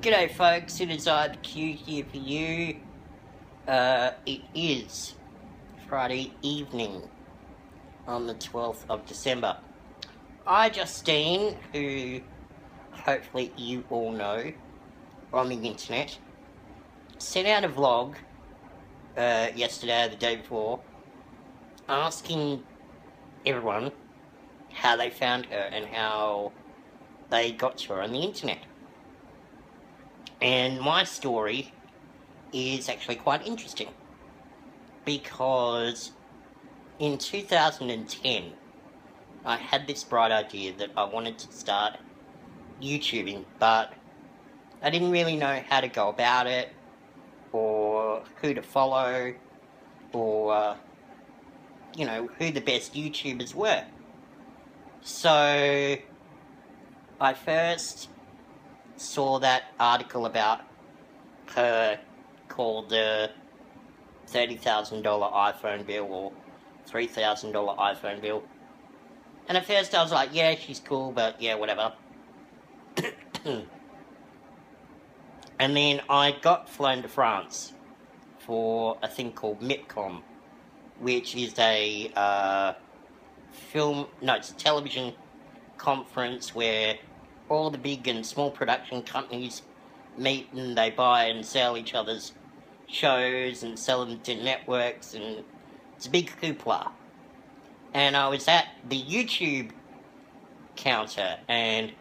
G'day folks, it is Q here for you. It is Friday evening on the 12th of December. iJustine, who hopefully you all know on the internet, sent out a vlog yesterday or the day before asking everyone how they found her and how they got to her on the internet. And my story is actually quite interesting because in 2010 I had this bright idea that I wanted to start YouTubing, but I didn't really know how to go about it or who to follow or who the best YouTubers were. So I first saw that article about her called the $30,000 iPhone bill or $3,000 iPhone bill. And at first I was like, yeah, she's cool, but yeah, whatever. And then I got flown to France for a thing called MIPCOM, which is a it's a television conference where all the big and small production companies meet and they buy and sell each other's shows and sell them to networks, and it's a big hoopla. And I was at the YouTube counter, and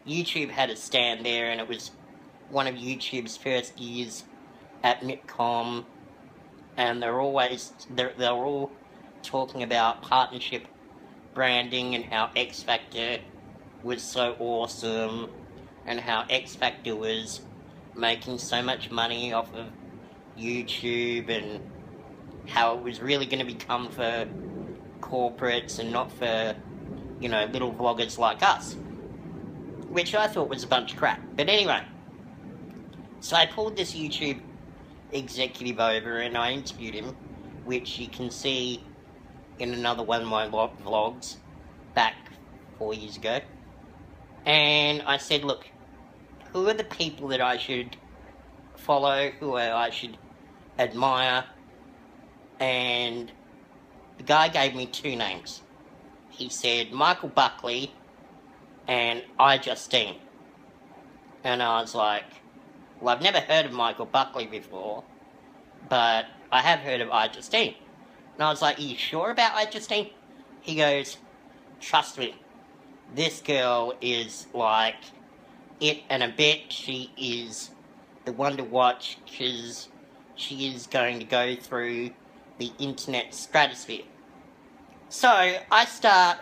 YouTube had a stand there, and it was one of YouTube's first years at MIPCOM, and they're all talking about partnership branding and how X Factor was so awesome and how X Factor was making so much money off of YouTube and how it was really going to become for corporates and not for, little vloggers like us, which I thought was a bunch of crap. But anyway, so I pulled this YouTube executive over and I interviewed him, which you can see in another one of my vlogs back 4 years ago. And I said, look, who are the people that I should follow, who I should admire? And the guy gave me two names. He said Michael Buckley and iJustine. And I was like, well, I've never heard of Michael Buckley before, but I have heard of iJustine. And I was like, are you sure about iJustine? He goes, trust me, this girl is like it and a bit. She is the one to watch because she is going to go through the internet stratosphere. So I start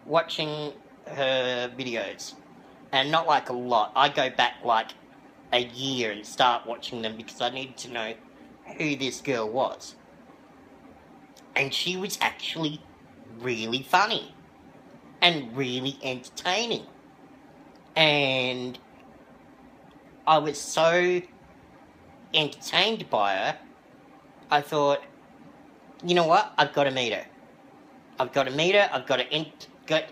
watching her videos, and not like a lot. I go back like a year and start watching them because I needed to know who this girl was. And she was actually really funny and really entertaining. And I was so entertained by her, I thought, you know what, I've got to meet her. I've got to meet her, I've got to get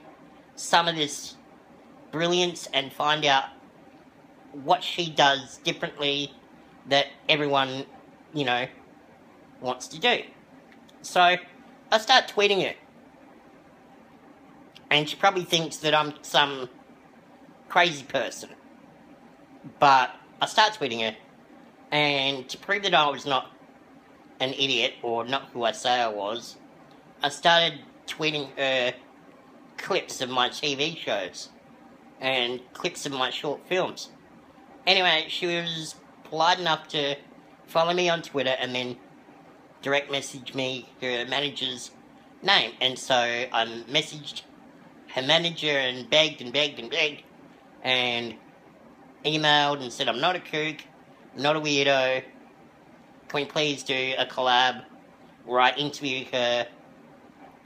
some of this brilliance and find out what she does differently that everyone, wants to do. So I start tweeting her. And she probably thinks that I'm some crazy person. But I start tweeting her. And to prove that I was not an idiot, or not who I say I was, I started tweeting her clips of my TV shows. And clips of my short films. Anyway, she was polite enough to follow me on Twitter and then direct message me her manager's name. And so I messaged her manager and begged and begged and begged and emailed and said, I'm not a kook, I'm not a weirdo, can we please do a collab where I interview her?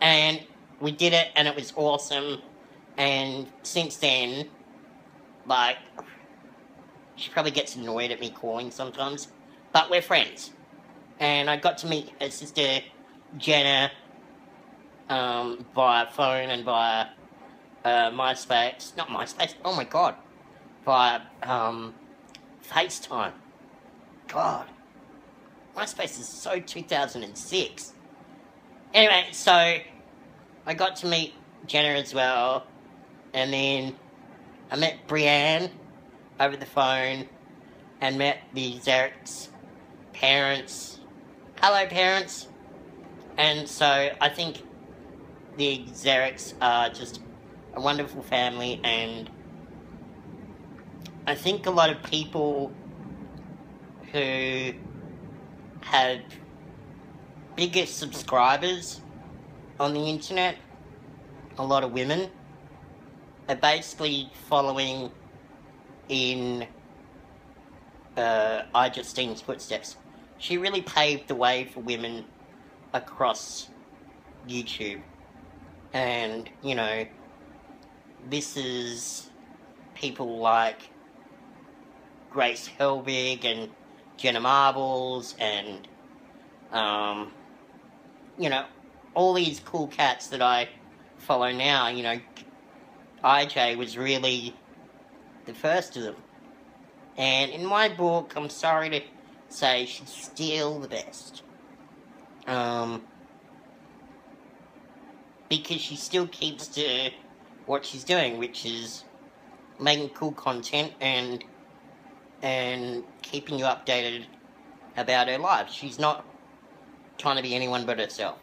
And we did it, and it was awesome. And since then, she probably gets annoyed at me calling sometimes, but we're friends. And I got to meet her sister Jenna via phone and via MySpace, not MySpace, oh my god, via FaceTime. God, MySpace is so 2006. Anyway, so I got to meet Jenna as well, and then I met Brienne over the phone, and met the Ezarik's parents. Hello, parents. And so I think the Ezariks are just a wonderful family, and I think a lot of people who have bigger subscribers on the internet, a lot of women, are basically following in iJustine's footsteps. She really paved the way for women across YouTube. And, you know, this is people like Grace Helbig and Jenna Marbles and, you know, all these cool cats that I follow now. You know, IJ was really the first of them. And in my book, I'm sorry to say, she's still the best. Because she still keeps to what she's doing, which is making cool content and keeping you updated about her life. She's not trying to be anyone but herself,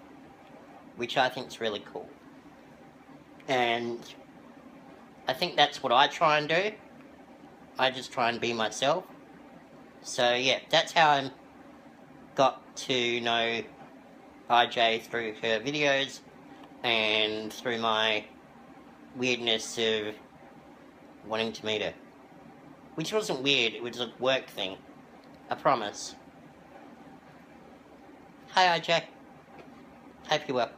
which I think is really cool. And I think that's what I try and do. I just try and be myself. So yeah, that's how I got to know IJ, through her videos and through my weirdness of wanting to meet her. Which wasn't weird, it was a work thing. I promise. Hi IJ. Hope you're well.